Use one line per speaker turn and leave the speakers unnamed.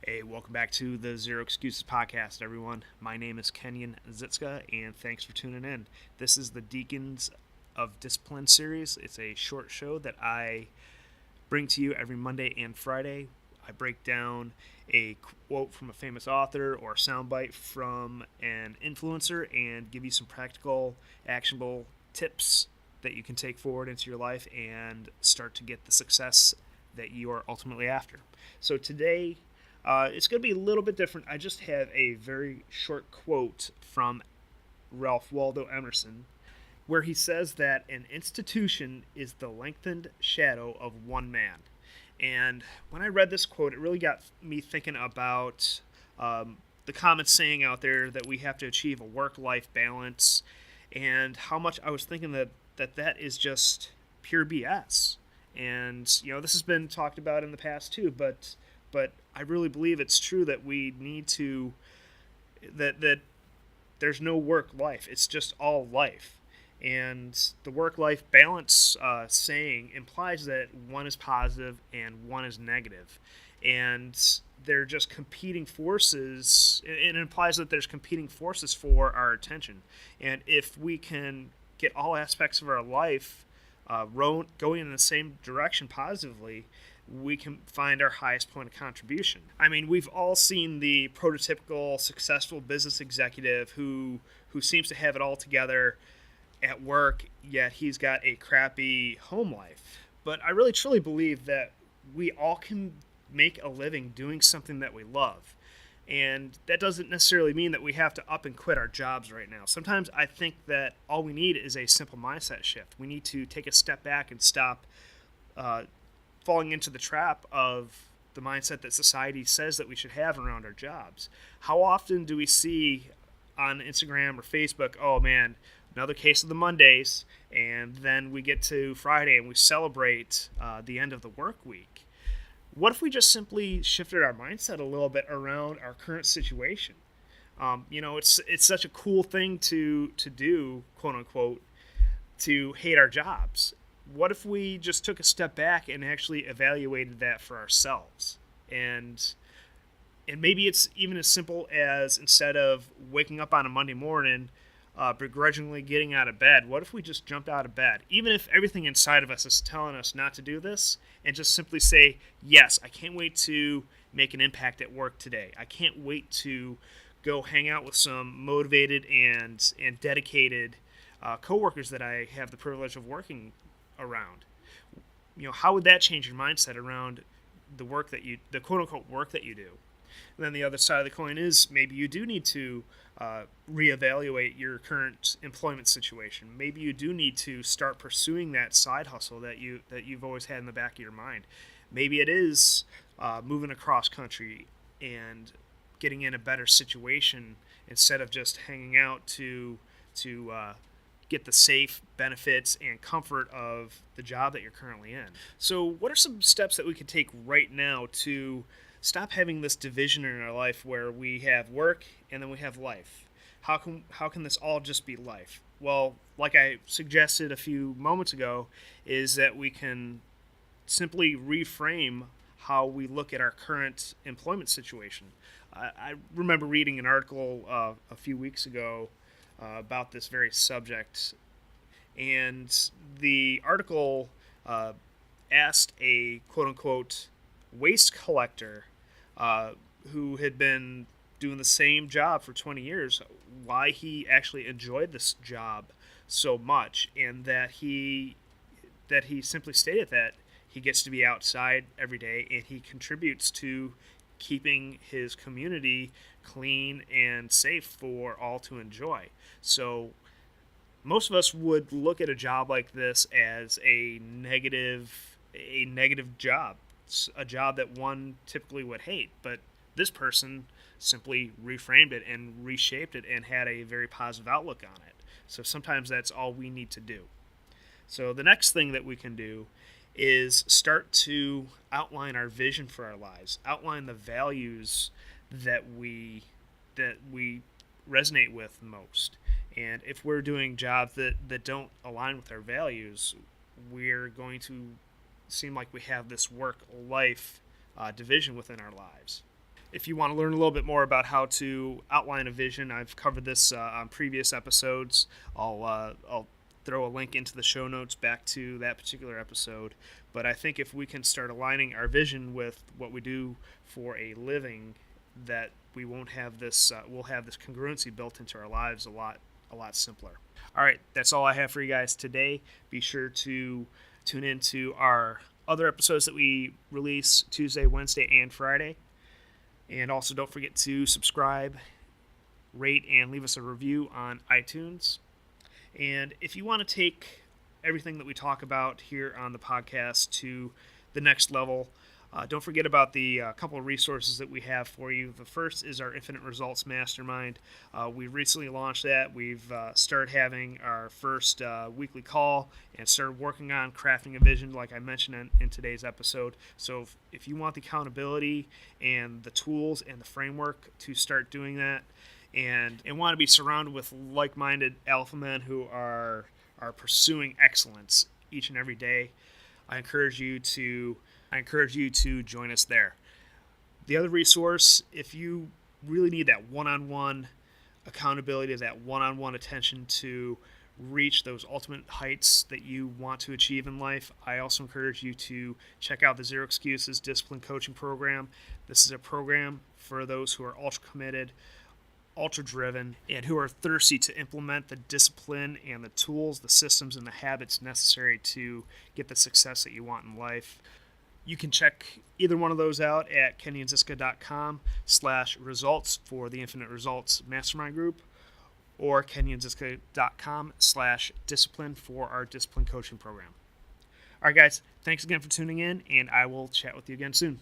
Hey, welcome back to the Zero Excuses Podcast, everyone. My name is Kenyon Zitska, and thanks for tuning in. This is the Deacons of Discipline series. It's a short show that I bring to you every Monday and Friday. I break down a quote from a famous author or a soundbite from an influencer and give you some practical, actionable tips that you can take forward into your life and start to get the success that you are ultimately after. So today, it's going to be a little bit different. I just have a very short quote from Ralph Waldo Emerson where he says that an institution is the lengthened shadow of one man. And when I read this quote, it really got me thinking about the common saying out there that we have to achieve a work-life balance, and how much I was thinking that is just pure BS. And this has been talked about in the past too, but I really believe it's true that we need to that there's no work life. It's just all life. And the work-life balance saying implies that one is positive and one is negative. And they're just competing forces. It implies that there's competing forces for our attention. And if we can get all aspects of our life going in the same direction positively, we can find our highest point of contribution. I mean, we've all seen the prototypical successful business executive who seems to have it all together at work, yet he's got a crappy home life. But I really truly believe that we all can make a living doing something that we love. And that doesn't necessarily mean that we have to up and quit our jobs right now. Sometimes I think that all we need is a simple mindset shift. We need to take a step back and stop falling into the trap of the mindset that society says that we should have around our jobs. How often do we see on Instagram or Facebook, oh man, another case of the Mondays, and then we get to Friday and we celebrate the end of the work week? What if we just simply shifted our mindset a little bit around our current situation? It's such a cool thing to do, quote unquote, to hate our jobs. What if we just took a step back and actually evaluated that for ourselves? And maybe it's even as simple as, instead of waking up on a Monday morning begrudgingly getting out of bed, what if we just jumped out of bed, even if everything inside of us is telling us not to do this, and just simply say, yes, I can't wait to make an impact at work today. I can't wait to go hang out with some motivated and dedicated coworkers that I have the privilege of working around. How would that change your mindset around the quote unquote work that you do? And then the other side of the coin is, maybe you do need to reevaluate your current employment situation. Maybe you do need to start pursuing that side hustle that you've always had in the back of your mind. Maybe it is moving across country and getting in a better situation instead of just hanging out to get the safe benefits and comfort of the job that you're currently in. So what are some steps that we could take right now to stop having this division in our life where we have work and then we have life? How can this all just be life? Well, like I suggested a few moments ago, is that we can simply reframe how we look at our current employment situation. I remember reading an article a few weeks ago about this very subject, and the article asked a quote-unquote waste collector who had been doing the same job for 20 years why he actually enjoyed this job so much, and that he simply stated that he gets to be outside every day and he contributes to keeping his community clean and safe for all to enjoy. So most of us would look at a job like this as a negative job. It's a job that one typically would hate, but this person simply reframed it and reshaped it and had a very positive outlook on it. So sometimes that's all we need to do. So the next thing that we can do is start to outline our vision for our lives, outline the values that we resonate with most. And if we're doing jobs that don't align with our values, we're going to seem like we have this work-life division within our lives. If you want to learn a little bit more about how to outline a vision, I've covered this on previous episodes. I'll throw a link into the show notes back to that particular episode. But I think if we can start aligning our vision with what we do for a living, that we won't have this. We'll have this congruency built into our lives a lot simpler. All right, that's all I have for you guys today. Be sure to tune into our other episodes that we release Tuesday, Wednesday, and Friday. And also don't forget to subscribe, rate, and leave us a review on iTunes. And if you want to take everything that we talk about here on the podcast to the next level, don't forget about the couple of resources that we have for you. The first is our Infinite Results Mastermind. We recently launched that. We've started having our first weekly call and started working on crafting a vision, like I mentioned in today's episode. So if you want the accountability and the tools and the framework to start doing that, and want to be surrounded with like-minded alpha men who are pursuing excellence each and every day, I encourage you to join us there. The other resource, if you really need that one-on-one accountability, that one-on-one attention to reach those ultimate heights that you want to achieve in life, I also encourage you to check out the Zero Excuses Discipline Coaching Program. This is a program for those who are ultra committed, ultra driven, and who are thirsty to implement the discipline and the tools, the systems, and the habits necessary to get the success that you want in life. You can check either one of those out at kenyandziska.com/results for the Infinite Results Mastermind Group, or kenyandziska.com/discipline for our discipline coaching program. All right, guys, thanks again for tuning in, and I will chat with you again soon.